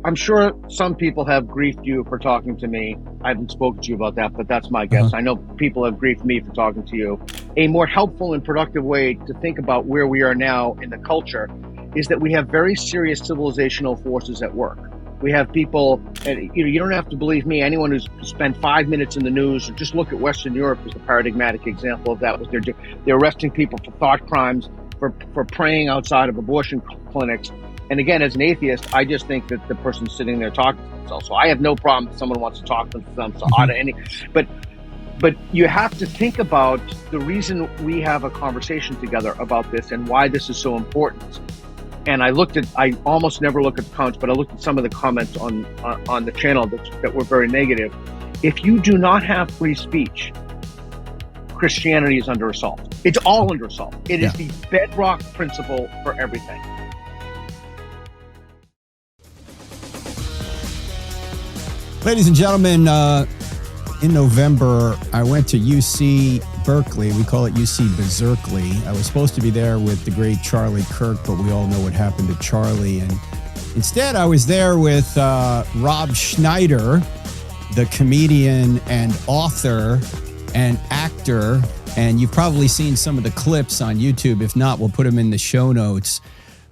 I'm sure some people have griefed you for talking to me. I haven't spoken to you about that, but that's my guess. I know people have griefed me for talking to you. A more helpful and productive way to think about where we are now in the culture is that we have very serious civilizational forces at work. We have people, and you don't have to believe me, anyone who's spent 5 minutes in the news, or just look at Western Europe as the paradigmatic example of that. They're arresting people for thought crimes, for praying outside of abortion clinics. And again, as an atheist, I just think that the person's sitting there talking to themselves. So I have no problem if someone wants to talk to themselves. But you have to think about the reason we have a conversation together about this and why this is so important. And I almost never look at the comments, but I looked at some of the comments on the channel that were very negative. If you do not have free speech, Christianity is under assault. It's all under assault. It is the bedrock principle for everything. Ladies and gentlemen, in November, I went to UC Berkeley. We call it UC Berkeley. I was supposed to be there with the great Charlie Kirk, but we all know what happened to Charlie. And instead, I was there with Rob Schneider, the comedian and author and actor. And you've probably seen some of the clips on YouTube. If not, we'll put them in the show notes.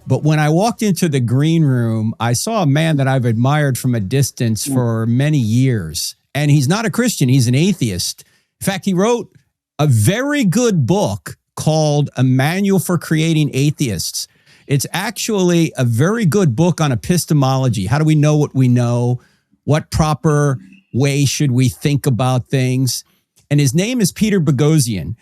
But when I walked into the green room, I saw a man that I've admired from a distance for many years. And he's not a Christian. He's an atheist. In fact, he wrote a very good book called A Manual for Creating Atheists. It's actually a very good book on epistemology. How do we know what we know? What proper way should we think about things? And his name is Peter Boghossian.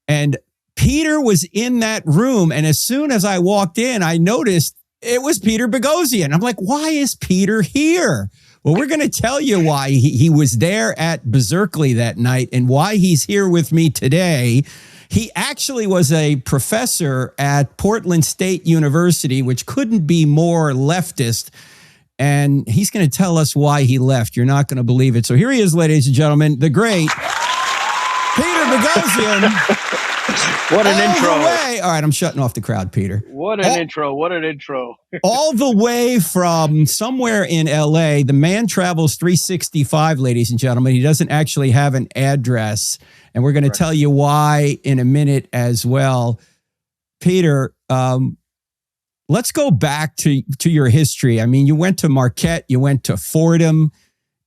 And Peter was in that room, and as soon as I walked in, I noticed it was Peter Boghossian. I'm like, why is Peter here? Well, we're going to tell you why he was there at Berkeley that night and why he's here with me today. He actually was a professor at Portland State University, which couldn't be more leftist, and he's going to tell us why he left. You're not going to believe it. So here he is, ladies and gentlemen, the great Peter Boghossian. What an intro. All right, I'm shutting off the crowd, Peter. What an intro. All the way from somewhere in LA, the man travels 365, ladies and gentlemen. He doesn't actually have an address, and we're going to tell you why in a minute as well. Peter, let's go back to your history. I mean, you went to Marquette, you went to Fordham,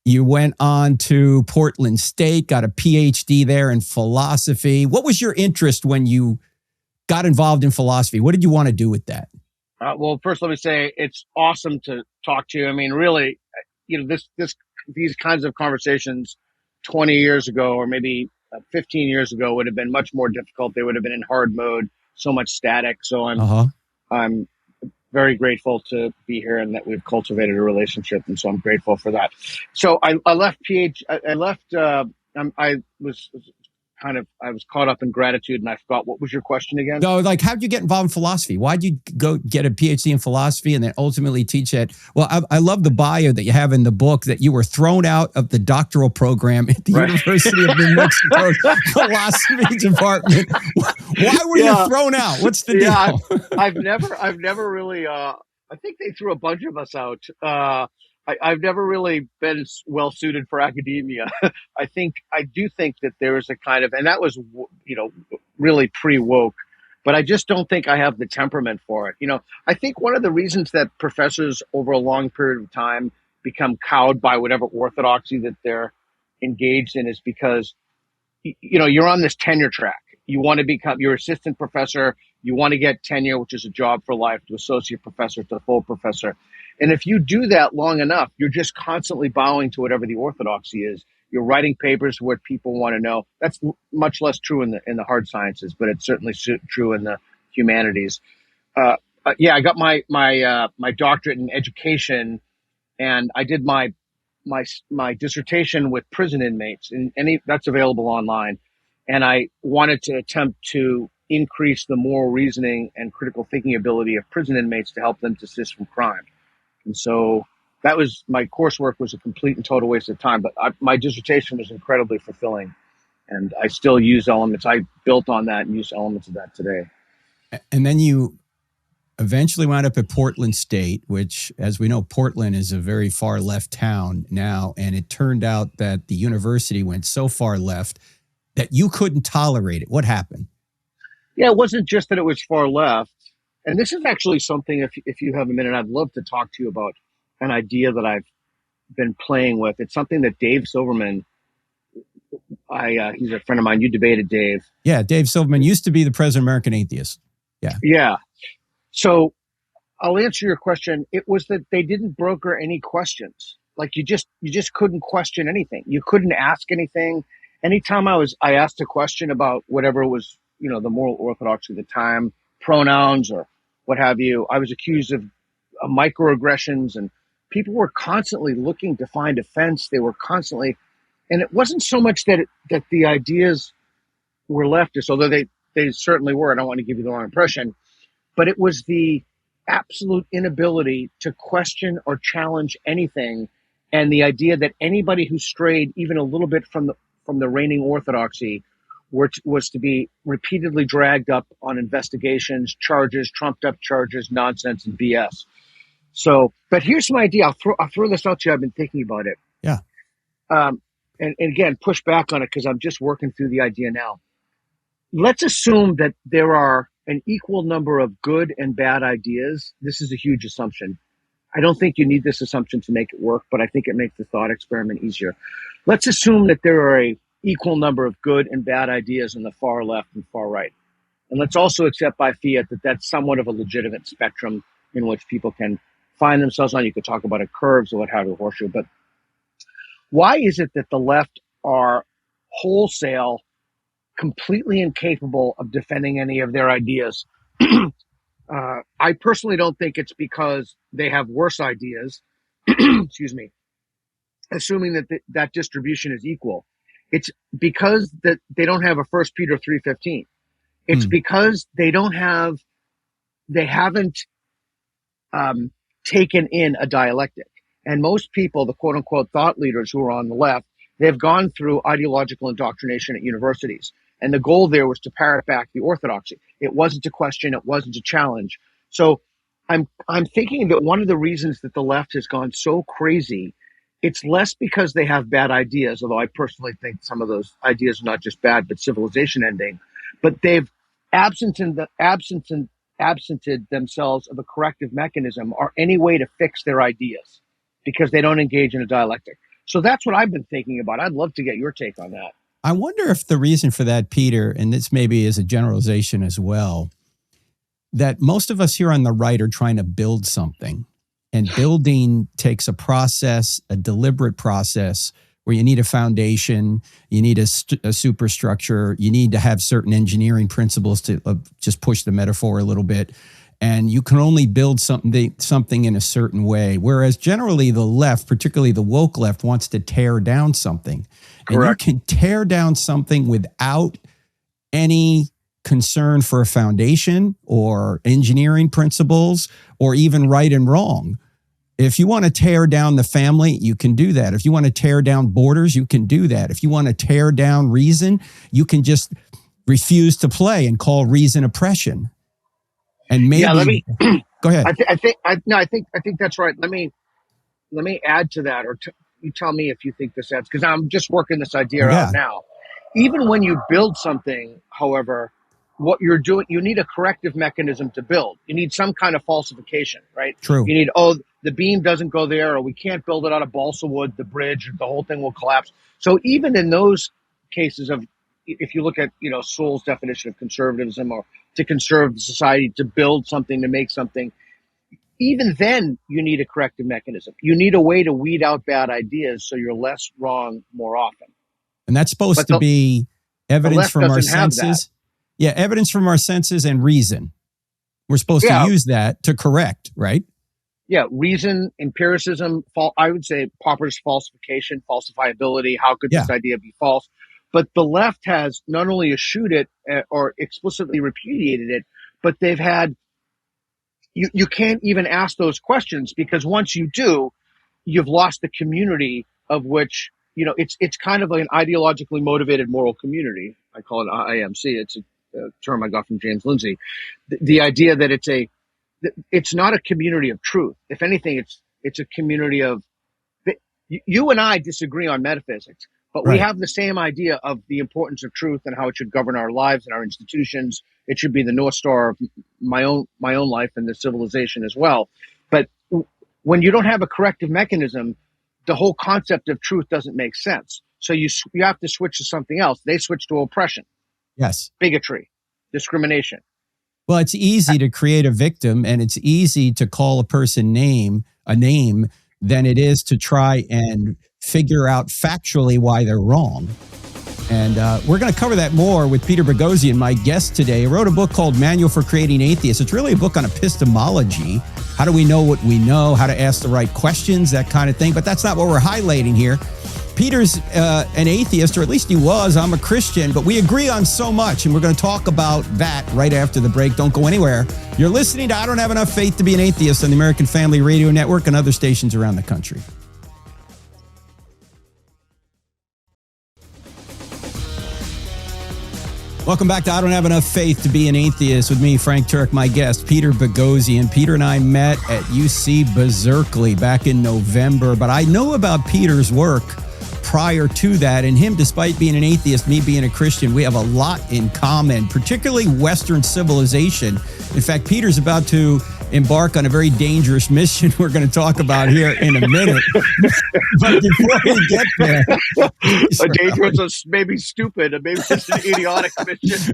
you went on to Portland State, got a PhD there in philosophy. What was your interest when you got involved in philosophy? What did you want to do with that? Well, first, let me say it's awesome to talk to you. I mean, really, these kinds of conversations 20 years ago or maybe 15 years ago would have been much more difficult. They would have been in hard mode, so much static. So I'm very grateful to be here and that we've cultivated a relationship. And so I'm grateful for that. So I left I was caught up in gratitude and I forgot, what was your question again? No, like, how'd you get involved in philosophy? Why'd you go get a PhD in philosophy and then ultimately teach it? Well, I love the bio that you have in the book that you were thrown out of the doctoral program at the University of New Mexico's philosophy department. Why were you thrown out? What's the deal? I've never really, I think they threw a bunch of us out. I've never really been well suited for academia. I do think that there is a kind of, and that was, really pre-woke, but I just don't think I have the temperament for it. I think one of the reasons that professors over a long period of time become cowed by whatever orthodoxy that they're engaged in is because, you're on this tenure track. You want to become your assistant professor. You want to get tenure, which is a job for life, to associate professor, to full professor. And if you do that long enough, you're just constantly bowing to whatever the orthodoxy is. You're writing papers for what people want to know. That's much less true in the hard sciences, but it's certainly true in the humanities. I got my doctorate in education, and I did my dissertation with prison inmates, and that's available online. And I wanted to attempt to increase the moral reasoning and critical thinking ability of prison inmates to help them desist from crime. And so that was, my coursework was a complete and total waste of time, but my dissertation was incredibly fulfilling, and I still use elements. I built on that and use elements of that today. And then you eventually wound up at Portland State, which, as we know, Portland is a very far left town now. And it turned out that the university went so far left that you couldn't tolerate it. What happened? Yeah, it wasn't just that it was far left. And this is actually something, if you have a minute, I'd love to talk to you about an idea that I've been playing with. It's something that Dave Silverman, he's a friend of mine. You debated Dave. Yeah, Dave Silverman used to be the president of American Atheists. Yeah. Yeah. So I'll answer your question. It was that they didn't broker any questions. Like you just couldn't question anything. You couldn't ask anything. Anytime I asked a question about whatever was, the moral orthodoxy at the time, pronouns or what have you, I was accused of microaggressions, and people were constantly looking to find offense. They were constantly, and it wasn't so much that the ideas were leftist, although they certainly were. I don't want to give you the wrong impression, but it was the absolute inability to question or challenge anything, and the idea that anybody who strayed even a little bit from the reigning orthodoxy was to be repeatedly dragged up on investigations, charges, trumped up charges, nonsense, and BS. So, but here's some idea. I'll throw this out to you. I've been thinking about it. Yeah. And again, push back on it because I'm just working through the idea now. Let's assume that there are an equal number of good and bad ideas. This is a huge assumption. I don't think you need this assumption to make it work, but I think it makes the thought experiment easier. Let's assume that there are a equal number of good and bad ideas in the far left and far right. And let's also accept by fiat that that's somewhat of a legitimate spectrum in which people can find themselves on. You could talk about a curves or what have you, horseshoe. But why is it that the left are wholesale completely incapable of defending any of their ideas? I personally don't think it's because they have worse ideas, excuse me, assuming that distribution is equal. It's because that they don't have a 1 Peter 3:15. It's because they haven't taken in a dialectic. And most people, the quote unquote thought leaders who are on the left, they've gone through ideological indoctrination at universities. And the goal there was to parrot back the orthodoxy. It wasn't a question. It wasn't a challenge. So I'm thinking that one of the reasons that the left has gone so crazy, it's less because they have bad ideas, although I personally think some of those ideas are not just bad, but civilization ending. But they've absented themselves of a corrective mechanism or any way to fix their ideas because they don't engage in a dialectic. So that's what I've been thinking about. I'd love to get your take on that. I wonder if the reason for that, Peter, and this maybe is a generalization as well, that most of us here on the right are trying to build something. And building takes a process, a deliberate process, where you need a foundation, you need a superstructure, you need to have certain engineering principles to just push the metaphor a little bit. And you can only build something in a certain way. Whereas generally the left, particularly the woke left, wants to tear down something. Correct. And you can tear down something without any concern for a foundation or engineering principles or even right and wrong. If you want to tear down the family, you can do that. If you want to tear down borders, you can do that. If you want to tear down reason, you can just refuse to play and call reason oppression. And maybe go ahead. I think that's right. Let me add to that, or you tell me if you think this adds, because I'm just working this idea out now. Even when you build something, however, what you're doing, you need a corrective mechanism to build. You need some kind of falsification, right? True. You need, the beam doesn't go there, or we can't build it out of balsa wood, the bridge, the whole thing will collapse. So even in those cases of, if you look at, Sewell's definition of conservatism, or to conserve the society, to build something, to make something, even then you need a corrective mechanism. You need a way to weed out bad ideas so you're less wrong more often. And that's supposed to be evidence from our senses. Yeah, evidence from our senses and reason. We're supposed to use that to correct, right? Yeah, reason, empiricism, I would say Popper's falsification, falsifiability. How could this idea be false? But the left has not only eschewed it or explicitly repudiated it, but they've had, you can't even ask those questions, because once you do, you've lost the community of which, it's kind of like an ideologically motivated moral community. I call it IMC. It's a term I got from James Lindsay. The idea that it's a it's not a community of truth. If anything, it's a community of, you and I disagree on metaphysics, but we Right. have the same idea of the importance of truth and how it should govern our lives and our institutions. It should be the North Star of my own life and the civilization as well. But when you don't have a corrective mechanism, the whole concept of truth doesn't make sense. So you have to switch to something else. They switch to oppression, Yes. bigotry, discrimination. Well, it's easy to create a victim, and it's easy to call a person a name than it is to try and figure out factually why they're wrong. And we're going to cover that more with Peter Boghossian, my guest today. He wrote a book called Manual for Creating Atheists. It's really a book on epistemology. How do we know what we know? How to ask the right questions, that kind of thing. But that's not what we're highlighting here. Peter's an atheist, or at least he was. I'm a Christian, but we agree on so much, and we're going to talk about that right after the break. Don't go anywhere. You're listening to I Don't Have Enough Faith to Be an Atheist on the American Family Radio Network and other stations around the country. Welcome back to I Don't Have Enough Faith to Be an Atheist with me, Frank Turek, my guest, Peter Boghossian. Peter and I met at UC Berkeley back in November, but I know about Peter's work prior to that, and him, despite being an atheist, me being a Christian, we have a lot in common, particularly Western civilization. In fact, Peter's about to embark on a very dangerous mission we're going to talk about here in a minute. But before we get there... A dangerous, maybe stupid, maybe just an idiotic mission.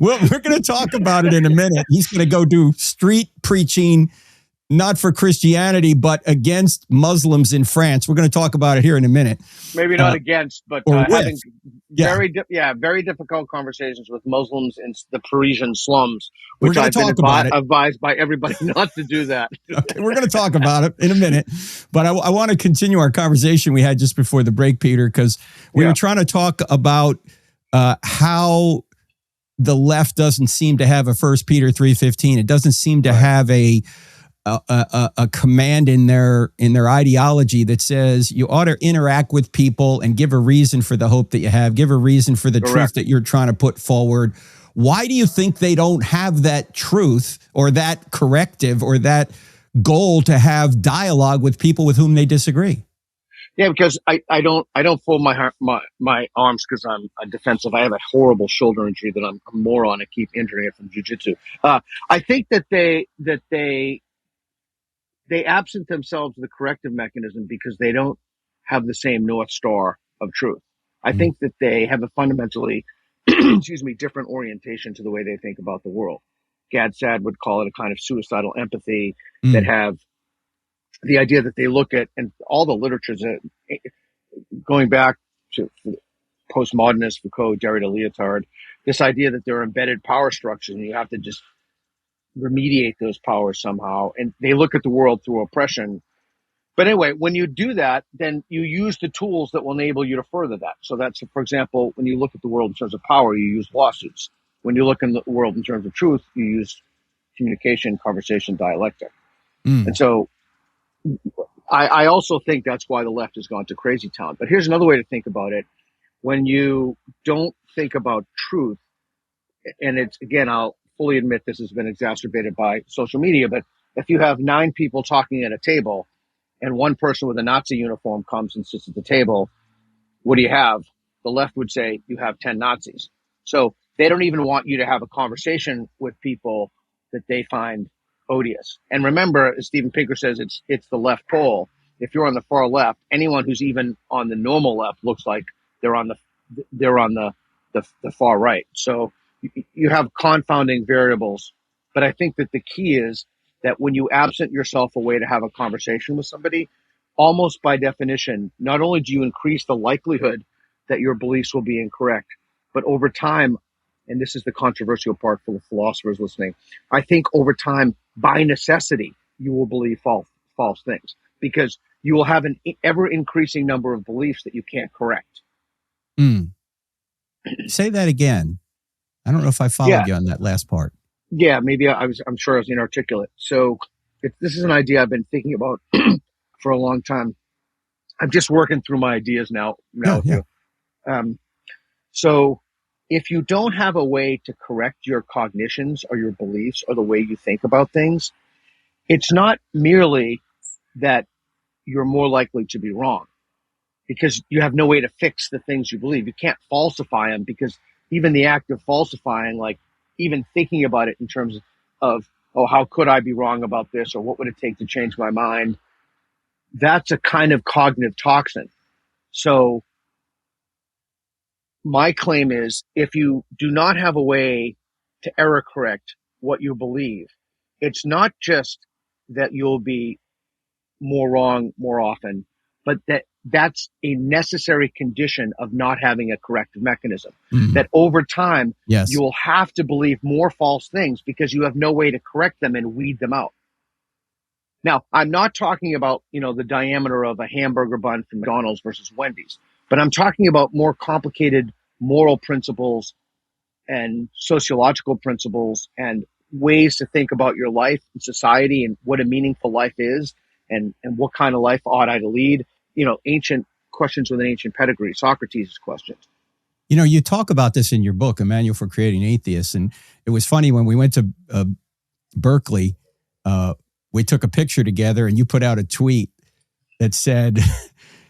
Well, we're going to talk about it in a minute. He's going to go do street preaching, not for Christianity, but against Muslims in France. We're going to talk about it here in a minute. Maybe not against, but having very difficult conversations with Muslims in the Parisian slums, which I've been advised by everybody not to do that. Okay, we're going to talk about it in a minute, but I want to continue our conversation we had just before the break, Peter, because we were trying to talk about how the left doesn't seem to have a 1 Peter 3:15. It doesn't seem to have a command in their ideology that says you ought to interact with people and give a reason for the hope that you have, give a reason for the truth that you're trying to put forward. Why do you think they don't have that truth or that corrective or that goal to have dialogue with people with whom they disagree? Yeah, because I don't fold my arms because I'm defensive. I have a horrible shoulder injury that I'm a moron and keep injuring it from jiu-jitsu. I think that they absent themselves the corrective mechanism because they don't have the same North Star of truth. I think that they have a fundamentally, different orientation to the way they think about the world. Gad Saad would call it a kind of suicidal empathy that have the idea that they look at, and all the literatures going back to postmodernists, Foucault, Derrida, Lyotard, this idea that there are embedded power structures and you have to just remediate those powers somehow, and they look at the world through oppression. But anyway, when you do that, then you use the tools that will enable you to further that. So that's, for example, when you look at the world in terms of power, you use lawsuits. When you look in the world in terms of truth, you use communication, conversation, dialectic. And so I also think that's why the left has gone to crazy town. But here's another way to think about it. When you don't think about truth, and it's, again, I'll fully admit this has been exacerbated by social media, but if you have 9 people talking at a table and one person with a Nazi uniform comes and sits at the table, what do you have? The left would say you have 10 Nazis. So they don't even want you to have a conversation with people that they find odious. And remember, as Steven Pinker says, it's the left pole. If you're on the far left, anyone who's even on the normal left looks like they're on the far right. So you have confounding variables. But I think that the key is that when you absent yourself a way to have a conversation with somebody, almost by definition, not only do you increase the likelihood that your beliefs will be incorrect, but over time, and this is the controversial part for the philosophers listening, I think over time, by necessity, you will believe false things because you will have an ever increasing number of beliefs that you can't correct. Say that again. I don't know if I followed you on that last part. Yeah, maybe I'm sure I was inarticulate. So this is an idea I've been thinking about for a long time. I'm just working through my ideas now. So if you don't have a way to correct your cognitions or your beliefs or the way you think about things, It's not merely that you're more likely to be wrong because you have no way to fix the things you believe. You can't falsify them because even the act of falsifying, like even thinking about it in terms of, oh, how could I be wrong about this? Or what would it take to change my mind? That's a kind of cognitive toxin. So my claim is if you do not have a way to error correct what you believe, it's not just that you'll be more wrong more often, but that's a necessary condition of not having a corrective mechanism. Mm-hmm. That over time, yes, you will have to believe more false things because you have no way to correct them and weed them out. Now, I'm not talking about, the diameter of a hamburger bun from McDonald's versus Wendy's, but I'm talking about more complicated moral principles and sociological principles and ways to think about your life and society and what a meaningful life is and what kind of life ought I to lead. Ancient questions with an ancient pedigree, Socrates' questions. You talk about this in your book, A Manual for Creating Atheists. And it was funny when we went to Berkeley, we took a picture together and you put out a tweet that said,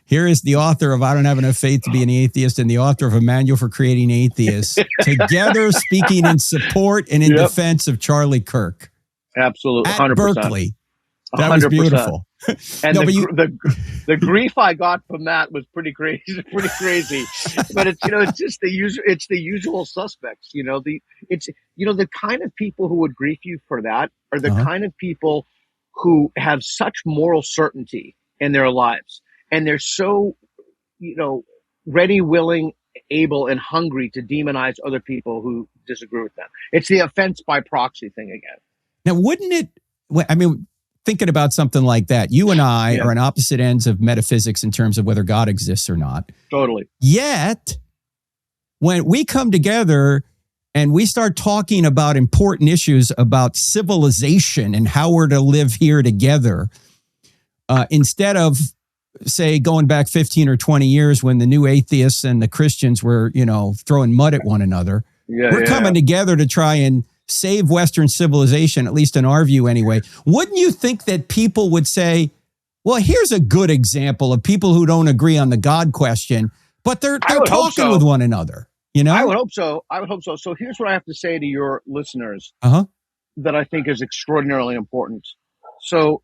here is the author of I Don't Have Enough Faith to Be an Atheist and the author of A Manual for Creating Atheists, together speaking in support and in defense of Charlie Kirk. Absolutely. At 100%. Berkeley. That 100%. Was beautiful. And the grief I got from that was pretty crazy. But it's just the usual suspects. The kind of people who would grief you for that are the kind of people who have such moral certainty in their lives. And they're so, ready, willing, able, and hungry to demonize other people who disagree with them. It's the offense by proxy thing again. Now, wouldn't it, thinking about something like that, you and I are on opposite ends of metaphysics in terms of whether God exists or not. Totally. Yet, when we come together and we start talking about important issues about civilization and how we're to live here together, instead of, say, going back 15 or 20 years when the new atheists and the Christians were, throwing mud at one another, we're coming together to try and save Western civilization, at least in our view anyway. Wouldn't you think that people would say, well, here's a good example of people who don't agree on the God question, but they're talking with one another, I would hope so. So here's what I have to say to your listeners that I think is extraordinarily important. So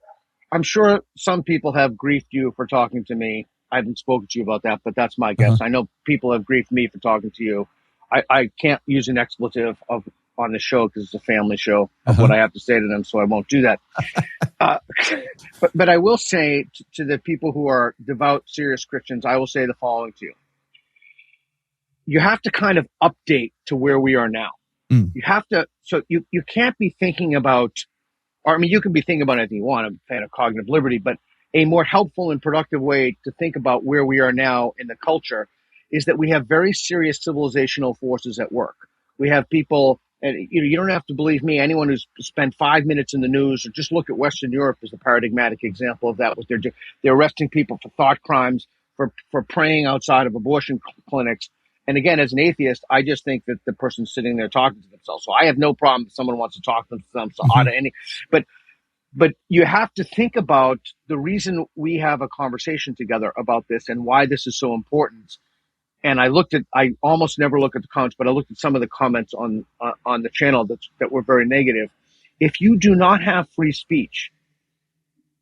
I'm sure some people have griefed you for talking to me. I haven't spoken to you about that, but that's my guess. I know people have griefed me for talking to you. I can't use an expletive on the show because it's a family show of what I have to say to them, so I won't do that. But I will say to the people who are devout, serious Christians, I will say the following to you. You have to kind of update to where we are now. You have to, so you can't be thinking about, you can be thinking about anything you want. I'm a fan of cognitive liberty, but a more helpful and productive way to think about where we are now in the culture is that we have very serious civilizational forces at work. We have people, and you don't have to believe me, anyone who's spent 5 minutes in the news, or just look at Western Europe as a paradigmatic example of that. What they're doing. They're arresting people for thought crimes, for praying outside of abortion clinics. And again, as an atheist, I just think that the person's sitting there talking to themselves. So I have no problem if someone wants to talk to themselves. But you have to think about the reason we have a conversation together about this and why this is so important. And I almost never look at the comments, but I looked at some of the comments on the channel that were very negative. If you do not have free speech,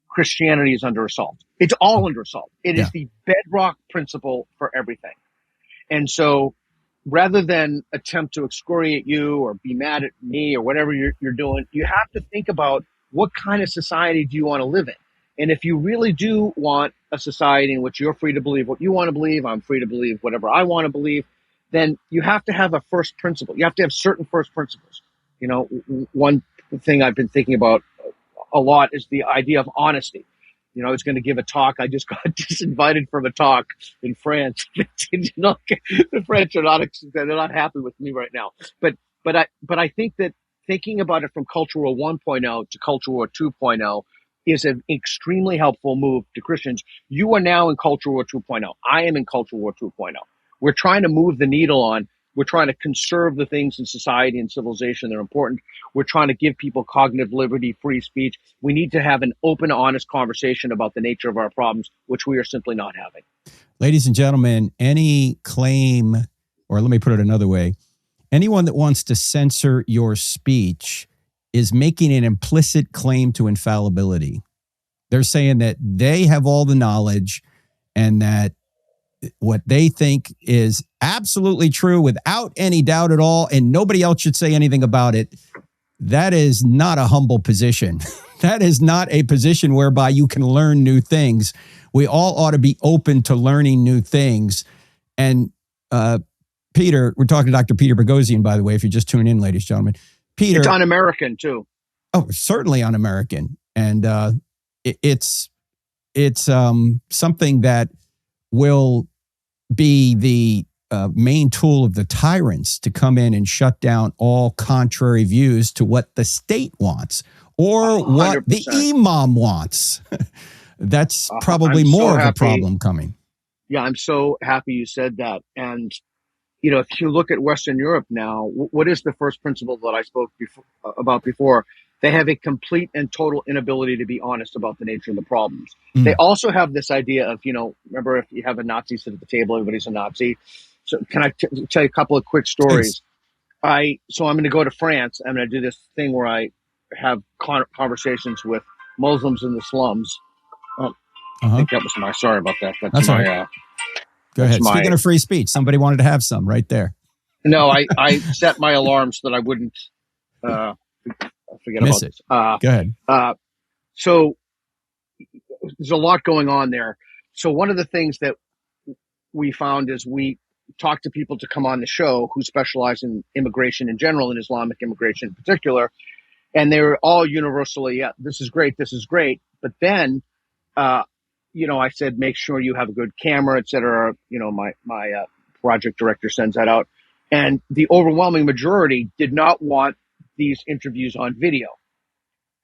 Christianity is under assault. It's all under assault. It is the bedrock principle for everything. And so rather than attempt to excoriate you or be mad at me or whatever you're doing, you have to think about what kind of society do you want to live in? And if you really do want a society in which you're free to believe what you want to believe, I'm free to believe whatever I want to believe, then you have to have a first principle. You have to have certain first principles. One thing I've been thinking about a lot is the idea of honesty. I was going to give a talk. I just got disinvited from a talk in France. The French are they're not happy with me right now. But I think that thinking about it from Culture War 1.0 to Culture War 2.0 is an extremely helpful move to Christians. You are now in Culture War 2.0. I am in Culture War 2.0. We're trying to move the needle on We're trying to conserve the things in society and civilization that are important. We're trying to give people cognitive liberty, free speech. We need to have an open, honest conversation about the nature of our problems, which we are simply not having. Ladies and gentlemen, any claim, or let me put it another way, anyone that wants to censor your speech is making an implicit claim to infallibility. They're saying that they have all the knowledge and that what they think is absolutely true without any doubt at all, and nobody else should say anything about it. That is not a humble position. That is not a position whereby you can learn new things. We all ought to be open to learning new things. And Peter, we're talking to Dr. Peter Boghossian, by the way, if you're just tuning in, ladies and gentlemen. Peter, it's un-American, too. Oh, certainly un-American. And it's something that will be the main tool of the tyrants to come in and shut down all contrary views to what the state wants or 100%. What the imam wants. That's probably more of a problem coming. Yeah, I'm so happy you said that. And, you know, if you look at Western Europe now, what is the first principle that I spoke about before? They have a complete and total inability to be honest about the nature of the problems. They also have this idea of, you know, remember if you have a Nazi sit at the table, everybody's a Nazi. So can I tell you a couple of quick stories? So I'm going to go to France. I'm going to do this thing where I have conversations with Muslims in the slums. I think that was sorry about that. That's my, right. Go ahead. Speaking of free speech, somebody wanted to have some right there. No, I set my alarms that I wouldn't forget Miss about it. this. Go ahead. So there's a lot going on there. So one of the things that we found is we talked to people to come on the show who specialize in immigration in general and Islamic immigration in particular. And they were all universally, yeah, this is great. But then, you know, I said, make sure you have a good camera, et cetera. You know, my project director sends that out. And the overwhelming majority did not want these interviews on video.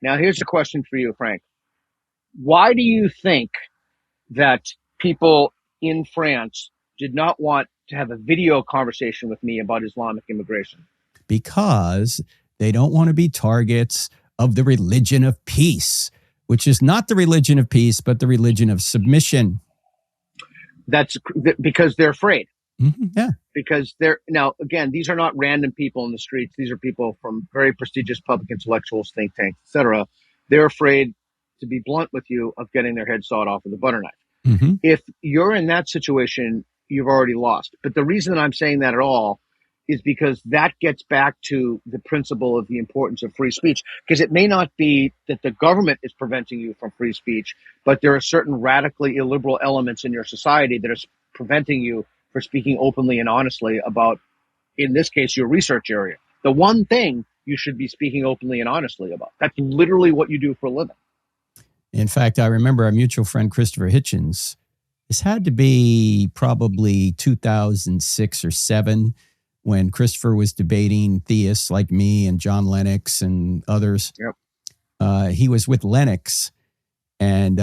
Now, here's a question for you, Frank. Why do you think that people in France did not want to have a video conversation with me about Islamic immigration? Because they don't want to be targets of the religion of peace, which is not the religion of peace, but the religion of submission. That's because they're afraid. Yeah. Because now, again, these are not random people in the streets. These are people from very prestigious public intellectuals, think tanks, et cetera. They're afraid, to be blunt with you, of getting their head sawed off with a butter knife. If you're in that situation, you've already lost. But the reason I'm saying that at all is because that gets back to the principle of the importance of free speech. Because it may not be that the government is preventing you from free speech, but there are certain radically illiberal elements in your society that are preventing you for speaking openly and honestly about, in this case, your research area. The one thing you should be speaking openly and honestly about. That's literally what you do for a living. In fact, I remember our mutual friend, Christopher Hitchens. This had to be probably 2006 or 7 when Christopher was debating theists like me and John Lennox and others. Yep. He was with Lennox, and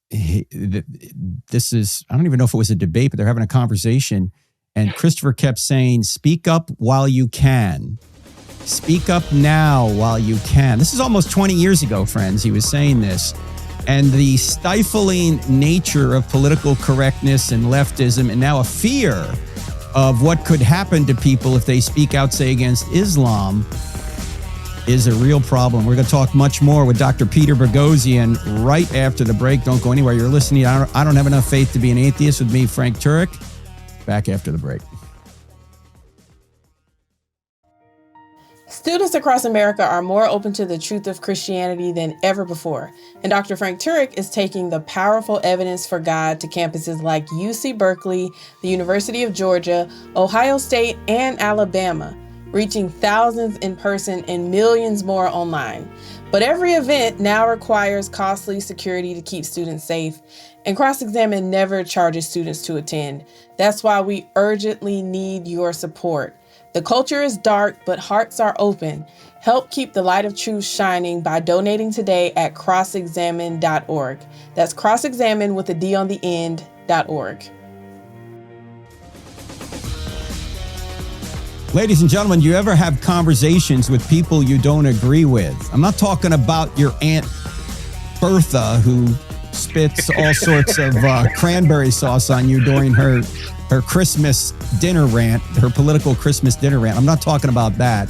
this is, I don't even know if it was a debate, but they're having a conversation. And Christopher kept saying, speak up while you can. Speak up now while you can. This is almost 20 years ago, friends. He was saying this. And the stifling nature of political correctness and leftism, and now a fear of what could happen to people if they speak out, say, against Islam, is a real problem. We're going to talk much more with Dr. Peter Boghossian right after the break. Don't go anywhere. You're listening. I don't have enough faith to be an atheist with me, Frank Turek. Back after the break. Students across America are more open to the truth of Christianity than ever before, and Dr. Frank Turek is taking the powerful evidence for God to campuses like UC Berkeley, the University of Georgia, Ohio State, and Alabama, reaching thousands in person and millions more online. But every event now requires costly security to keep students safe, and Cross-Examine never charges students to attend. That's why we urgently need your support. The culture is dark, but hearts are open. Help keep the light of truth shining by donating today at crossexamine.org. That's crossexamine with a D on the end.org. Ladies and gentlemen, do you ever have conversations with people you don't agree with? I'm not talking about your Aunt Bertha who spits all sorts of cranberry sauce on you during her Christmas dinner rant, her political Christmas dinner rant. I'm not talking about that.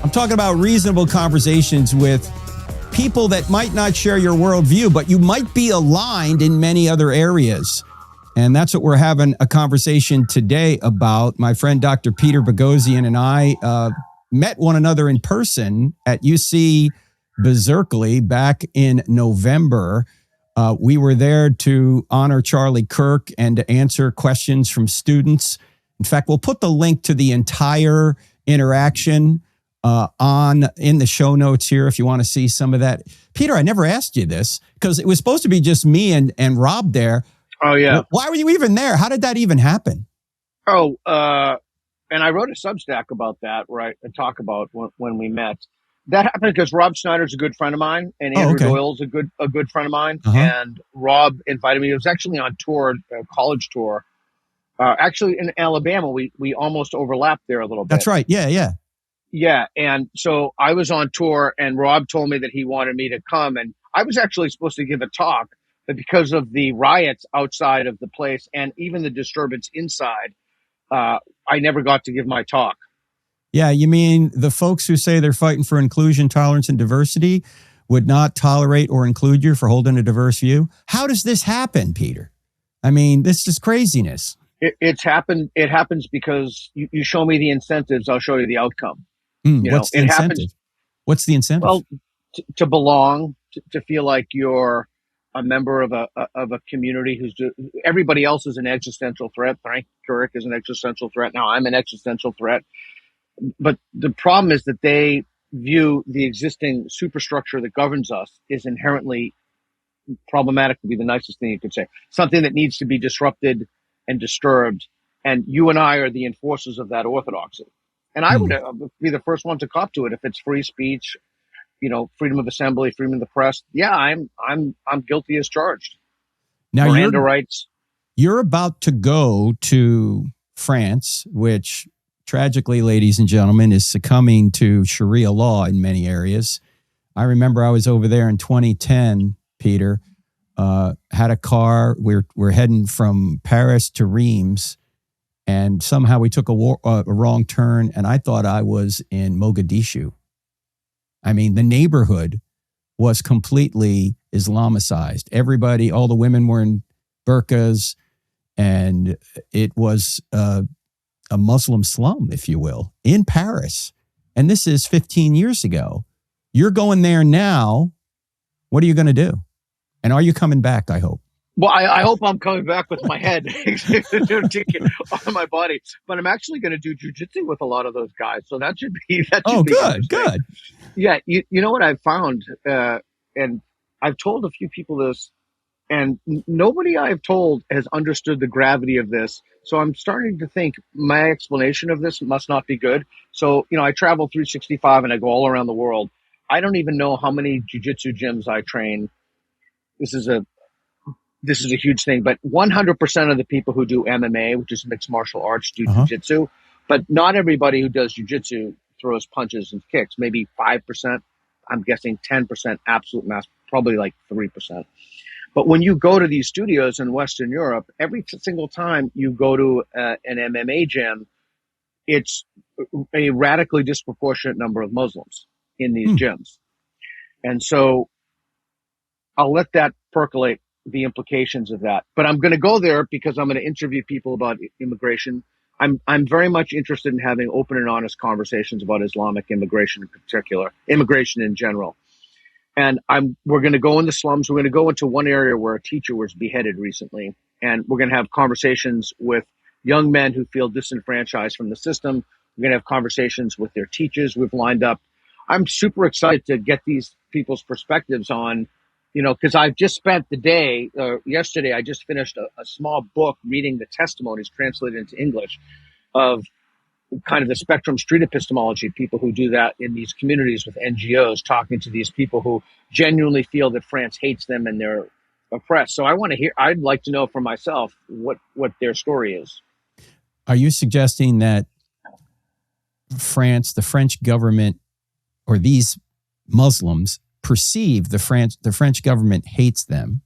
I'm talking about reasonable conversations with people that might not share your worldview, but you might be aligned in many other areas. And that's what we're having a conversation today about. My friend, Dr. Peter Boghossian, and I met one another in person at UC Berkeley back in November. We were there to honor Charlie Kirk and to answer questions from students. In fact, we'll put the link to the entire interaction in the show notes here if you want to see some of that. Peter, I never asked you this because it was supposed to be just me and Rob there. Oh, yeah. Why were you even there? How did that even happen? Oh, and I wrote a Substack about that, right, and talk about when we met. That happened because Rob Schneider's a good friend of mine, and Andrew Doyle's a good friend of mine. And Rob invited me. It was actually on tour, a college tour. Actually, in Alabama, we almost overlapped there a little bit. That's right. Yeah. Yeah, and so I was on tour, and Rob told me that he wanted me to come, and I was actually supposed to give a talk, but because of the riots outside of the place and even the disturbance inside, I never got to give my talk. Yeah, you mean the folks who say they're fighting for inclusion, tolerance, and diversity would not tolerate or include you for holding a diverse view? How does this happen, Peter? I mean, this is craziness. It's happened. It happens because you show me the incentives, I'll show you the outcome. What's the incentive? What's the incentive? Well, to belong, to feel like you're a member of a community everybody else is an existential threat. Frank Turek is an existential threat. Now I'm an existential threat. But the problem is that they view the existing superstructure that governs us is inherently problematic, to be the nicest thing you could say. Something that needs to be disrupted and disturbed. And you and I are the enforcers of that orthodoxy. And I would be the first one to cop to it if it's free speech, freedom of assembly, freedom of the press. Yeah, I'm guilty as charged. Now Miranda rights. You're about to go to France, which tragically, ladies and gentlemen, is succumbing to Sharia law in many areas. I remember I was over there in 2010, Peter, had a car. We're heading from Paris to Reims, and somehow we took a wrong turn, and I thought I was in Mogadishu. I mean, the neighborhood was completely Islamicized. Everybody, all the women were in burqas, and it was a Muslim slum, if you will, in Paris. And this is 15 years ago. You're going there now. What are you going to do? And are you coming back, I hope? Well, I hope I'm coming back with my head on my body. But I'm actually going to do jujitsu with a lot of those guys. So that should be good. Yeah, you know what I've found, and I've told a few people this, and nobody I've told has understood the gravity of this. So I'm starting to think my explanation of this must not be good. So, I travel 365 and I go all around the world. I don't even know how many jiu-jitsu gyms I train. This is a huge thing, but 100% of the people who do MMA, which is mixed martial arts, do jiu-jitsu, but not everybody who does jiu-jitsu throws punches and kicks. Maybe 5%. I'm guessing 10% absolute mass, probably like 3%. But when you go to these studios in Western Europe, every single time you go to an MMA gym, it's a radically disproportionate number of Muslims in these gyms. And so I'll let that percolate, the implications of that. But I'm going to go there because I'm going to interview people about immigration. I'm very much interested in having open and honest conversations about Islamic immigration in particular, immigration in general. And we're going to go in the slums. We're going to go into one area where a teacher was beheaded recently. And we're going to have conversations with young men who feel disenfranchised from the system. We're going to have conversations with their teachers we've lined up. I'm super excited to get these people's perspectives on, because I've just spent the day, yesterday, I just finished a small book reading the testimonies translated into English of kind of the spectrum street epistemology, people who do that in these communities with NGOs, talking to these people who genuinely feel that France hates them and they're oppressed. So I'd like to know for myself what their story is. Are you suggesting that France, the French government, or these Muslims perceive the French government hates them.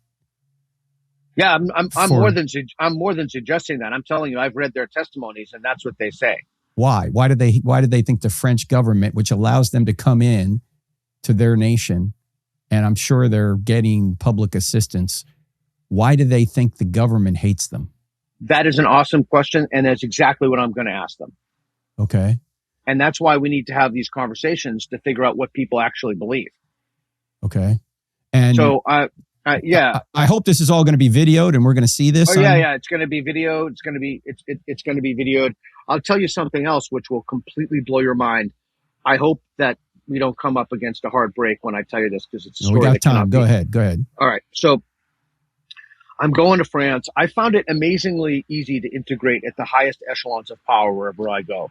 Yeah, I'm more than suggesting that. I'm telling you, I've read their testimonies, and that's what they say. Why? Why do they think the French government, which allows them to come in to their nation, and I'm sure they're getting public assistance, why do they think the government hates them? That is an awesome question, and that's exactly what I'm going to ask them. Okay. And that's why we need to have these conversations to figure out what people actually believe. Okay. And so, yeah. I hope this is all going to be videoed, and we're going to see this. Oh, yeah. It's going to be video. It's going to be videoed. I'll tell you something else, which will completely blow your mind. I hope that we don't come up against a hard break when I tell you this, because it's a story. We got that time. Go ahead. All right. So I'm going to France. I found it amazingly easy to integrate at the highest echelons of power wherever I go.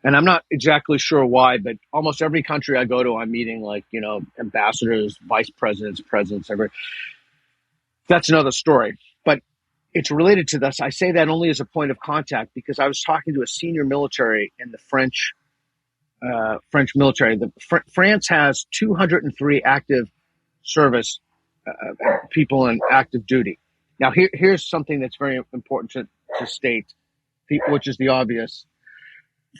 And I'm not exactly sure why, but almost every country I go to, I'm meeting ambassadors, vice presidents, presidents, That's another story. But it's related to this. I say that only as a point of contact because I was talking to a senior military in the French military. France has 203 active service people in active duty. Now, here's something that's very important to state, which is the obvious.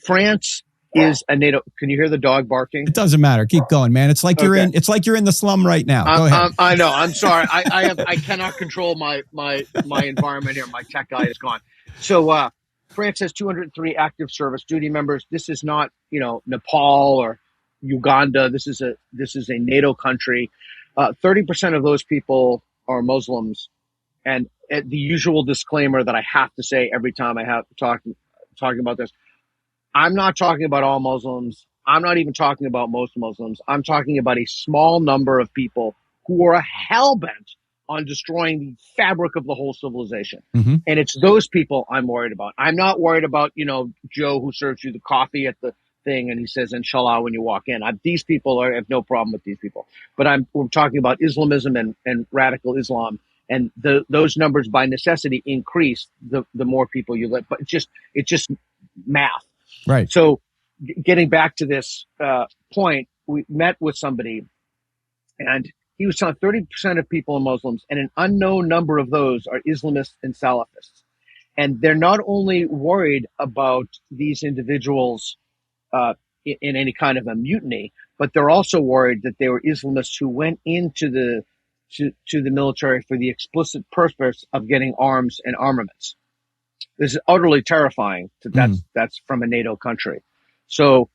France is a NATO. Can you hear the dog barking? It doesn't matter. Keep going, man. It's like you're in the slum right now. Go ahead. I know. I'm sorry. I cannot control my environment here. My tech guy is gone. So France has 203 active service duty members. This is not Nepal or Uganda. This is a NATO country. 30% of those people are Muslims, and the usual disclaimer that I have to say every time I have talking about this. I'm not talking about all Muslims. I'm not even talking about most Muslims. I'm talking about a small number of people who are hell-bent on destroying the fabric of the whole civilization. Mm-hmm. And it's those people I'm worried about. I'm not worried about, Joe who serves you the coffee at the thing and he says, Inshallah, when you walk in. I have no problem with these people. But we're talking about Islamism and radical Islam. And those numbers by necessity increase the more people you let. But it's just math. Right. So getting back to this point, we met with somebody and he was telling 30% of people are Muslims and an unknown number of those are Islamists and Salafists. And they're not only worried about these individuals in any kind of a mutiny, but they're also worried that they were Islamists who went into the military for the explicit purpose of getting arms and armaments. This is utterly terrifying. That's from a NATO country. So,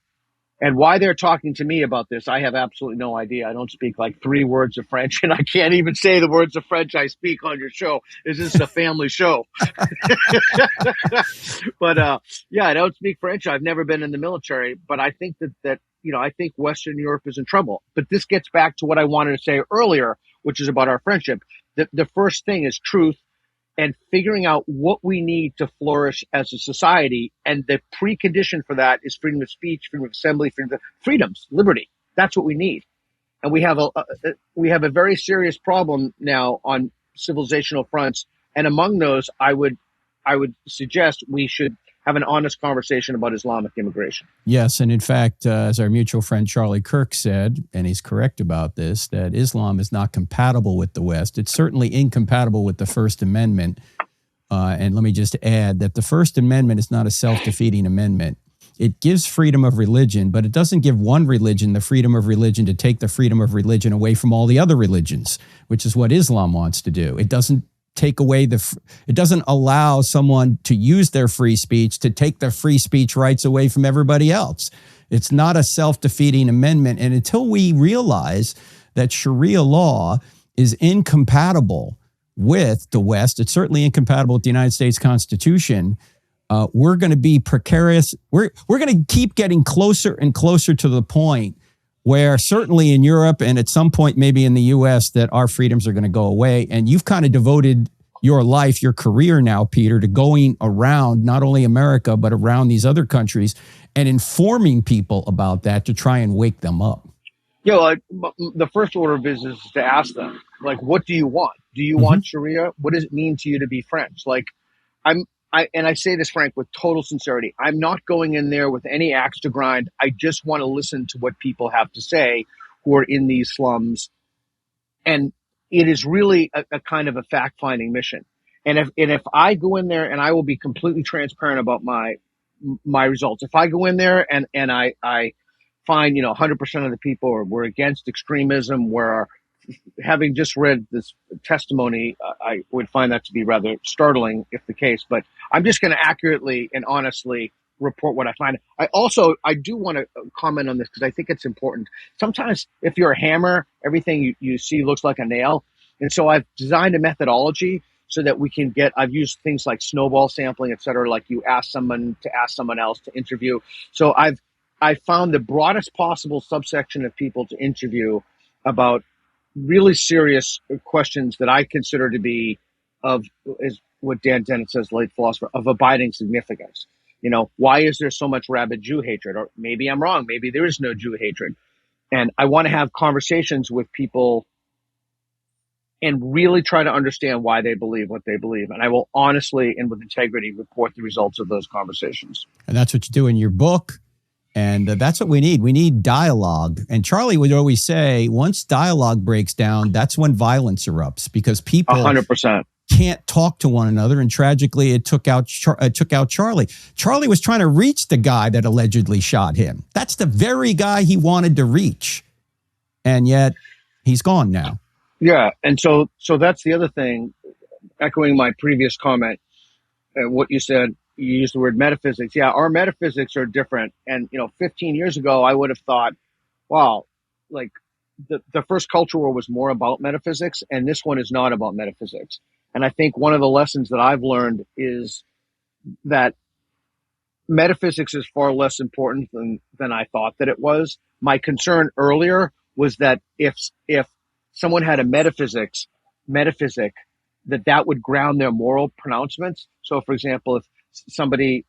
and why they're talking to me about this, I have absolutely no idea. I don't speak like 3 words of French, and I can't even say the words of French I speak on your show. This is a family show. But I don't speak French. I've never been in the military, but I think that I think Western Europe is in trouble. But this gets back to what I wanted to say earlier, which is about our friendship. The first thing is truth. And figuring out what we need to flourish as a society. And the precondition for that is freedom of speech, freedom of assembly, freedoms, liberty. That's what we need. And we have a very serious problem now on civilizational fronts. And among those, I would suggest we should have an honest conversation about Islamic immigration. Yes, and in fact, as our mutual friend Charlie Kirk said, and he's correct about this, that Islam is not compatible with the West. It's certainly incompatible with the First Amendment. And let me just add that the First Amendment is not a self-defeating amendment. It gives freedom of religion, but it doesn't give one religion the freedom of religion to take the freedom of religion away from all the other religions, which is what Islam wants to do. It doesn't take away it doesn't allow someone to use their free speech to take the free speech rights away from everybody else. It's not a self-defeating amendment. And until we realize that Sharia law is incompatible with the West, it's certainly incompatible with the United States Constitution, we're going to be precarious. We're going to keep getting closer and closer to the point where certainly in Europe and at some point maybe in the U.S. that our freedoms are going to go away. And you've kind of devoted your life, your career now, Peter, to going around not only America, but around these other countries and informing people about that to try and wake them up. The first order of business is to ask them, what do you want? Do you want Sharia? What does it mean to you to be French? I say this, Frank, with total sincerity. I'm not going in there with any axe to grind. I just want to listen to what people have to say who are in these slums. And it is really a kind of a fact-finding mission. And if I go in there, and I will be completely transparent about my results. If I go in there and I find, 100% of the people were against extremism, where having just read this testimony, I would find that to be rather startling if the case, but I'm just going to accurately and honestly report what I find. I do want to comment on this because I think it's important. Sometimes if you're a hammer, everything you see looks like a nail. And so I've designed a methodology so that we can I've used things like snowball sampling, et cetera, like you ask someone to ask someone else to interview. So I found the broadest possible subsection of people to interview about really serious questions that I consider to be is what Dan Dennett says, late philosopher, of abiding significance. Why is there so much rabid Jew hatred? Or maybe I'm wrong. Maybe there is no Jew hatred. And I want to have conversations with people and really try to understand why they believe what they believe. And I will honestly and with integrity report the results of those conversations. And that's what you do in your book. And that's what we need. We need dialogue. And Charlie would always say, once dialogue breaks down, that's when violence erupts, because people 100% can't talk to one another. And tragically, it took out Charlie. Charlie was trying to reach the guy that allegedly shot him. That's the very guy he wanted to reach. And yet he's gone now. Yeah. And so that's the other thing, echoing my previous comment, what you said. You used the word metaphysics. Yeah, our metaphysics are different. And, 15 years ago, I would have thought, wow, like the first culture war was more about metaphysics, and this one is not about metaphysics. And I think one of the lessons that I've learned is that metaphysics is far less important than I thought that it was. My concern earlier was that if someone had a metaphysic, that would ground their moral pronouncements. So, for example, if somebody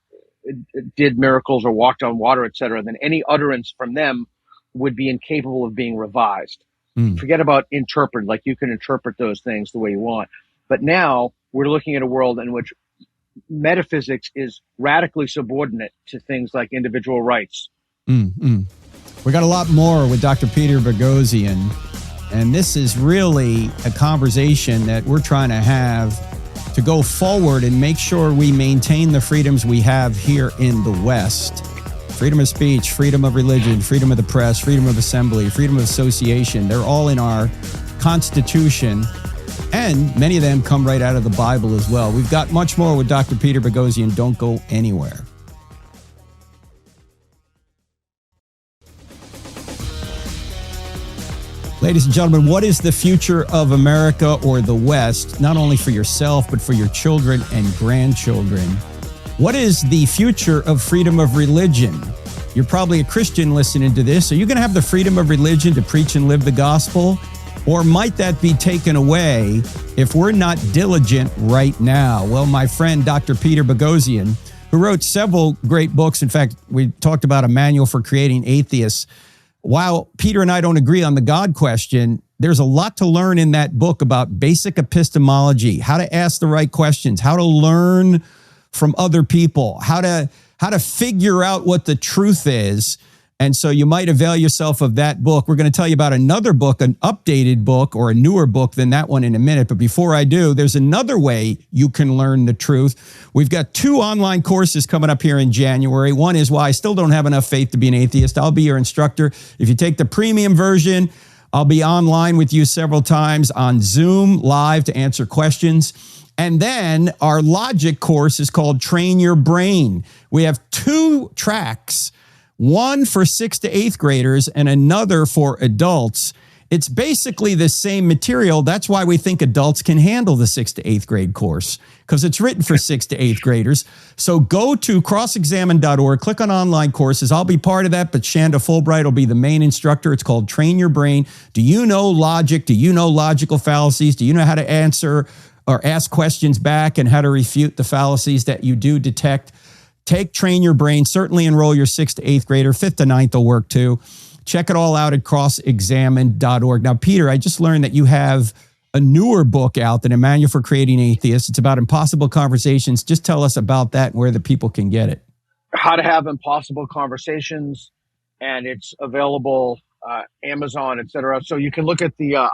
did miracles or walked on water, et cetera, then any utterance from them would be incapable of being revised. Forget about interpret, like you can interpret those things the way you want. But now we're looking at a world in which metaphysics is radically subordinate to things like individual rights. We got a lot more with Dr. Peter Boghossian, and this is really a conversation that we're trying to have to go forward and make sure we maintain the freedoms we have here in the West. Freedom of speech, freedom of religion, freedom of the press, freedom of assembly, freedom of association. They're all in our Constitution, and many of them come right out of the Bible as well. We've got much more with Dr. Peter Boghossian. Don't go anywhere. Ladies and gentlemen, what is the future of America or the West, not only for yourself, but for your children and grandchildren? What is the future of freedom of religion? You're probably a Christian listening to this. Are you going to have the freedom of religion to preach and live the gospel? Or might that be taken away if we're not diligent right now? Well, my friend, Dr. Peter Boghossian, who wrote several great books. In fact, we talked about a manual for creating atheists. While Peter and I don't agree on the God question, there's a lot to learn in that book about basic epistemology, how to ask the right questions, how to learn from other people, how to figure out what the truth is. And so you might avail yourself of that book. We're going to tell you about another book, an updated book or a newer book than that one in a minute. But before I do, there's another way you can learn the truth. We've got 2 online courses coming up here in January. One is Why I Still Don't Have Enough Faith to Be an Atheist. I'll be your instructor. If you take the premium version, I'll be online with you several times on Zoom live to answer questions. And then our logic course is called Train Your Brain. We have 2 tracks, one for 6th to 8th graders and another for adults. It's basically the same material. That's why we think adults can handle the 6th to 8th grade course, because it's written for 6th to 8th graders. So go to crossexamine.org, click on online courses. I'll be part of that, but Shanda Fulbright will be the main instructor. It's called Train Your Brain. Do you know logic? Do you know logical fallacies? Do you know how to answer or ask questions back and how to refute the fallacies that you do detect? Take Train Your Brain. Certainly enroll your 6th to 8th grader. 5th to 9th will work too. Check it all out at crossexamine.org. Now, Peter, I just learned that you have a newer book out, than A Manual for Creating Atheists. It's about impossible conversations. Just tell us about that and where the people can get it. How to have impossible conversations, and it's available Amazon, etc. So you can look at the A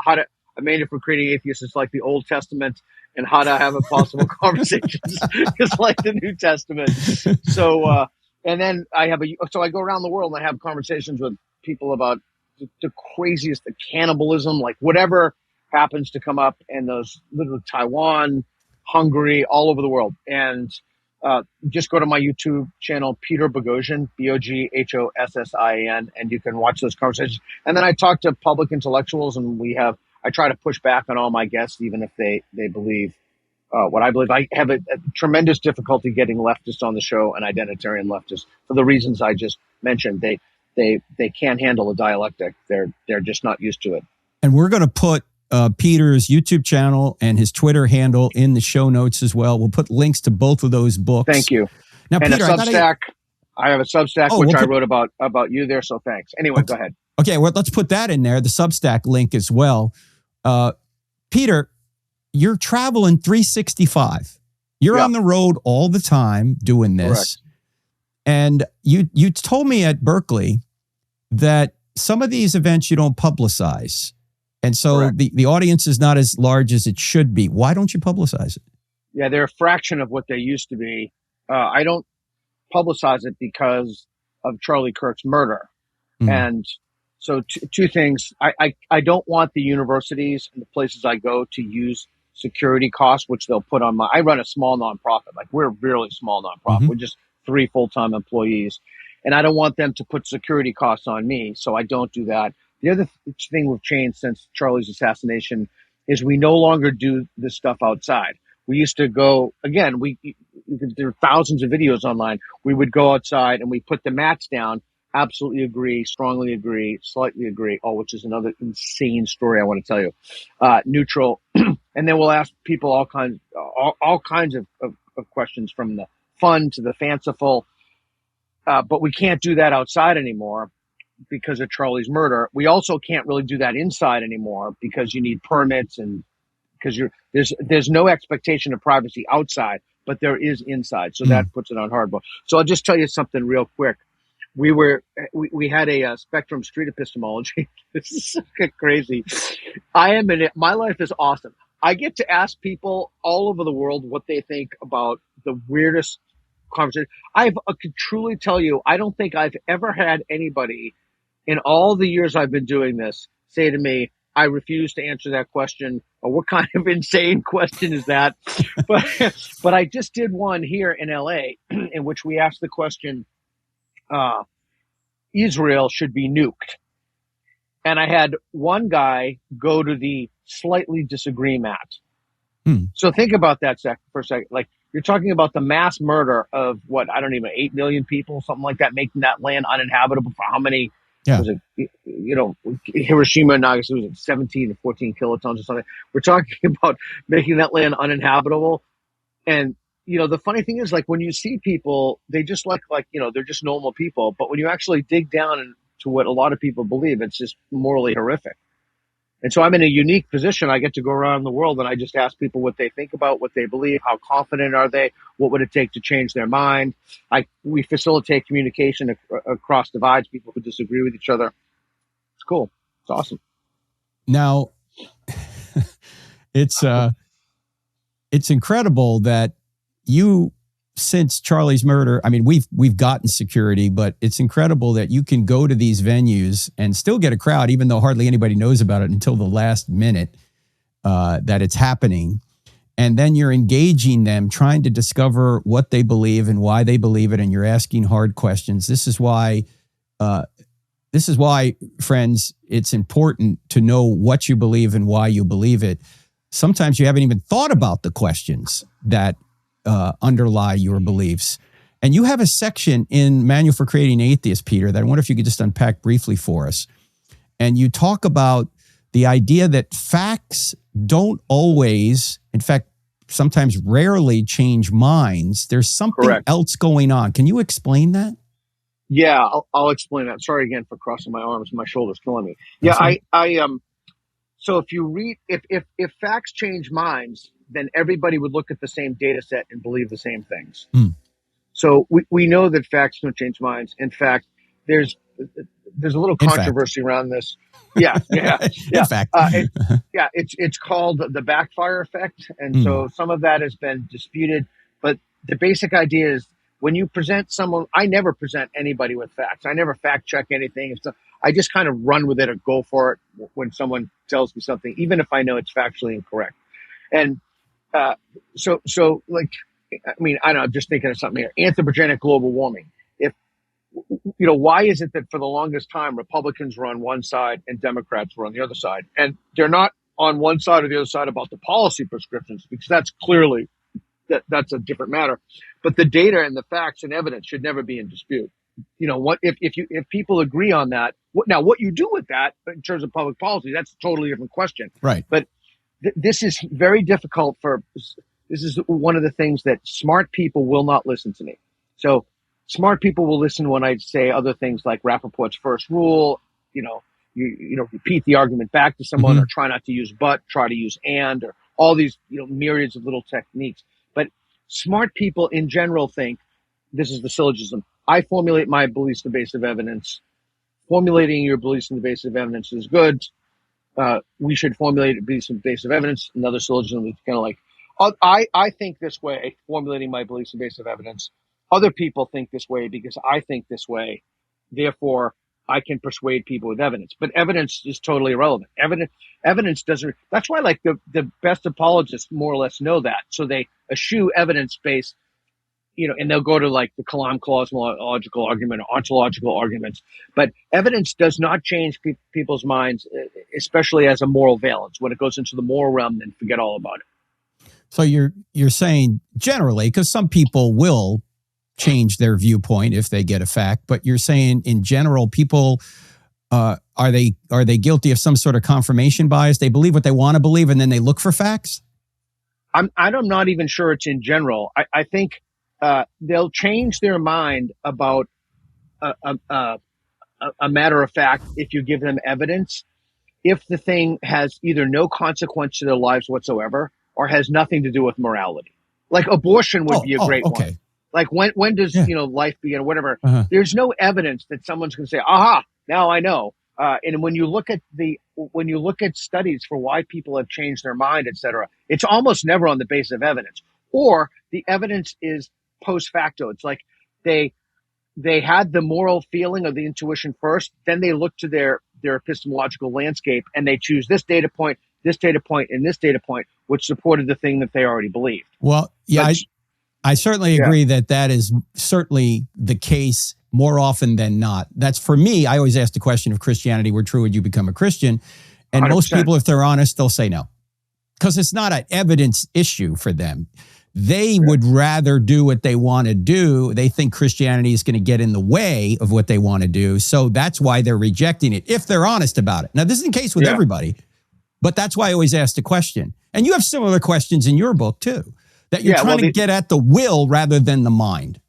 Manual for Creating Atheists. It's like the Old Testament, and How to Have Impossible Conversations is like the New Testament. So and then I go around the world and I have conversations with people about the craziest, the cannibalism, like whatever happens to come up, in those literally Taiwan, Hungary, all over the world. And just go to my YouTube channel, Peter Boghossian, Boghossian, and you can watch those conversations. And then I talk to public intellectuals, and I try to push back on all my guests, even if they believe what I believe. I have a tremendous difficulty getting leftists on the show, and identitarian leftists, for the reasons I just mentioned. They can't handle a dialectic. They're just not used to it. And we're going to put Peter's YouTube channel and his Twitter handle in the show notes as well. We'll put links to both of those books. Thank you. Now, and Peter, a Substack. I have a Substack, I wrote about you there. So thanks. Anyway, okay. Go ahead. Okay, well, let's put that in there, the Substack link as well. Peter, you're traveling 365. You're on the road all the time doing this. Correct. And you told me at Berkeley that some of these events you don't publicize. And so the audience is not as large as it should be. Why don't you publicize it? Yeah, they're a fraction of what they used to be. I don't publicize it because of Charlie Kirk's murder. Mm. And so two things. I don't want the universities and the places I go to use security costs, which they'll put on I run a small nonprofit. Like, we're a really small nonprofit. Mm-hmm. We're just 3 full-time employees. And I don't want them to put security costs on me. So I don't do that. The other thing we've changed since Charlie's assassination is we no longer do this stuff outside. We used to go, again, there are thousands of videos online. We would go outside and we put the mats down. Absolutely agree, strongly agree, slightly agree. Oh, which is another insane story I want to tell you. Neutral. And then we'll ask people all kinds of questions, from the fun to the fanciful. But we can't do that outside anymore because of Charlie's murder. We also can't really do that inside anymore because you need permits, and because there's no expectation of privacy outside, but there is inside. So that puts it on hardball. So I'll just tell you something real quick. We had a Spectrum Street epistemology. This is so crazy. I am in it. My life is awesome. I get to ask people all over the world what they think about the weirdest conversation. I can truly tell you, I don't think I've ever had anybody in all the years I've been doing this say to me, I refuse to answer that question, or what kind of insane question is that? But I just did one here in LA in which we asked the question, Israel should be nuked. And I had one guy go to the slightly disagree mat. So think about that for a second. Like, you're talking about the mass murder of 8 million people, something like that, making that land uninhabitable for how many? Yeah. Was it, Hiroshima and Nagasaki, was it 17 to 14 kilotons or something? We're talking about making that land uninhabitable. And, the funny thing is, like, when you see people, they just they're just normal people. But when you actually dig down into what a lot of people believe, it's just morally horrific. And so I'm in a unique position. I get to go around the world and I just ask people what they think about, what they believe, how confident are they, what would it take to change their mind. We facilitate communication across divides, people who disagree with each other. It's cool. It's awesome. Now, it's incredible that you, since Charlie's murder, I mean, we've gotten security, but it's incredible that you can go to these venues and still get a crowd, even though hardly anybody knows about it until the last minute that it's happening. And then you're engaging them, trying to discover what they believe and why they believe it, and you're asking hard questions. This is why, friends, it's important to know what you believe and why you believe it. Sometimes you haven't even thought about the questions that underlie your beliefs. And you have a section in Manual for Creating Atheists, Peter, that I wonder if you could just unpack briefly for us. And you talk about the idea that facts don't always, in fact, sometimes rarely change minds. There's something else going on. Can you explain that? Yeah, I'll explain that. Sorry again for crossing my arms. My shoulder's killing me. Yeah, So if you read, if facts change minds, then everybody would look at the same data set and believe the same things. So we know that facts don't change minds. In fact, there's a little controversy around this. Yeah. In fact, it's called the backfire effect, and so some of that has been disputed. But the basic idea is when you present someone, I never present anybody with facts. I never fact check anything. I just kind of run with it or go for it when someone tells me something, even if I know it's factually incorrect. And so like, I mean, I don't know, I'm just thinking of something here. Anthropogenic global warming. Why is it that for the longest time, Republicans were on one side and Democrats were on the other side? And they're not on one side or the other side about the policy prescriptions, because that's clearly, that's a different matter. But the data and the facts and evidence should never be in dispute. If people agree on that, what you do with that in terms of public policy, that's a totally different question. Right. But this is very difficult this is one of the things that smart people will not listen to me. So smart people will listen when I say other things like Rappaport's first rule, you repeat the argument back to someone, or try not to use but, try to use and, or all these, myriads of little techniques. But smart people in general think, this is the syllogism, I formulate my beliefs on the basis of evidence. Formulating your beliefs on the basis of evidence is good. We should formulate beliefs on the basis of evidence. Another syllogism is kind of like, I think this way, formulating my beliefs on the basis of evidence. Other people think this way because I think this way. Therefore, I can persuade people with evidence. But evidence is totally irrelevant. Evidence doesn't. That's why, like, the best apologists more or less know that. So they eschew evidence-based, and they'll go to like the Kalam cosmological argument or ontological arguments. But evidence does not change people's minds, especially as a moral valence. When it goes into the moral realm, then forget all about it. So you're saying generally, because some people will change their viewpoint if they get a fact, but you're saying in general, people are they guilty of some sort of confirmation bias? They believe what they want to believe, and then they look for facts. I'm not even sure it's in general. I think they'll change their mind about a matter of fact if you give them evidence, if the thing has either no consequence to their lives whatsoever or has nothing to do with morality. Like abortion would be a great one. Like when does life begin or whatever? There's no evidence that someone's going to say, aha, now I know. And when you look at studies for why people have changed their mind, et cetera, it's almost never on the basis of evidence, or the evidence is post facto. It's like they had the moral feeling or the intuition first, then they look to their epistemological landscape and they choose this data point, and this data point, which supported the thing that they already believed. Well, yeah, I certainly agree that is certainly the case more often than not. That's, for me, I always ask the question, if Christianity were true, would you become a Christian? And 100%. Most people, if they're honest, they'll say no. Because it's not an evidence issue for them. They would rather do what they want to do. They think Christianity is going to get in the way of what they want to do. So that's why they're rejecting it, if they're honest about it. Now, this isn't the case with everybody, but that's why I always ask the question. And you have similar questions in your book, too, that you're trying to get at the will rather than the mind.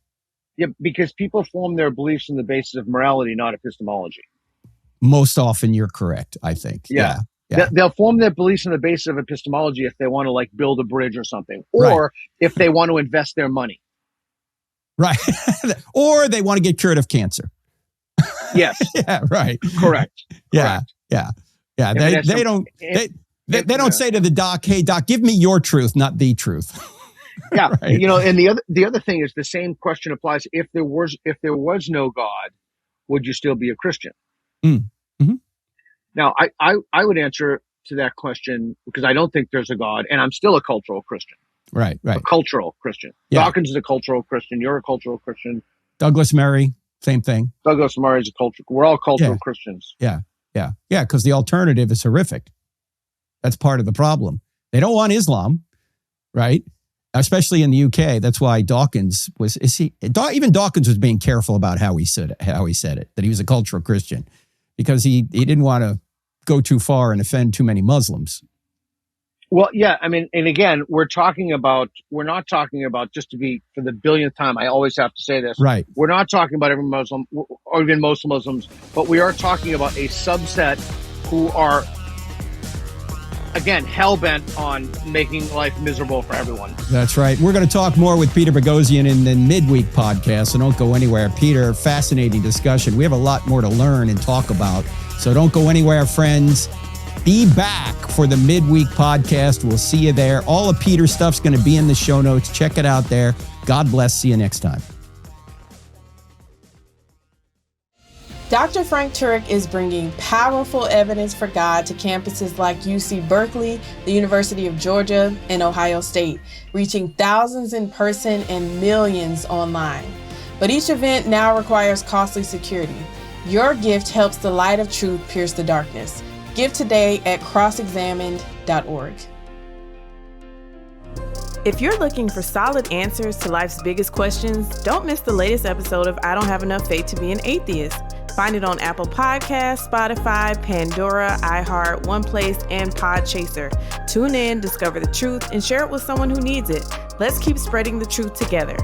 Yeah, because people form their beliefs on the basis of morality, not epistemology. Most often you're correct, I think. Yeah. They'll form their beliefs on the basis of epistemology if they want to like build a bridge or something, or if they want to invest their money. Right. Or they want to get cured of cancer. Yes. Yeah, right. Correct. Yeah. They don't say to the doc, hey, doc, give me your truth, not the truth. Yeah. Right. And the other thing is the same question applies. If there was no God, would you still be a Christian? Mm-hmm. Now, I would answer to that question because I don't think there's a God, and I'm still a cultural Christian. Right. A cultural Christian. Yeah. Dawkins is a cultural Christian. You're a cultural Christian. Douglas Murray, same thing. Douglas Murray is a cultural. We're all cultural Christians. Yeah. Because the alternative is horrific. That's part of the problem. They don't want Islam, right? Especially in the UK. That's why Dawkins even Dawkins was being careful about how he said it, that he was a cultural Christian, because he didn't want to go too far and offend too many Muslims. Well, yeah, I mean, and again, we're not talking about, just to be, for the billionth time, I always have to say this. Right. We're not talking about every Muslim, or even most Muslims, but we are talking about a subset who are again, hell-bent on making life miserable for everyone. That's right. We're going to talk more with Peter Boghossian in the midweek podcast, so don't go anywhere. Peter, fascinating discussion. We have a lot more to learn and talk about, so don't go anywhere, friends. Be back for the midweek podcast. We'll see you there. All of Peter's stuff's going to be in the show notes. Check it out there. God bless. See you next time. Dr. Frank Turek is bringing powerful evidence for God to campuses like UC Berkeley, the University of Georgia, and Ohio State, reaching thousands in person and millions online. But each event now requires costly security. Your gift helps the light of truth pierce the darkness. Give today at crossexamined.org. If you're looking for solid answers to life's biggest questions, don't miss the latest episode of I Don't Have Enough Faith to Be an Atheist. Find it on Apple Podcasts, Spotify, Pandora, iHeart, OnePlace, and Podchaser. Tune in, discover the truth, and share it with someone who needs it. Let's keep spreading the truth together.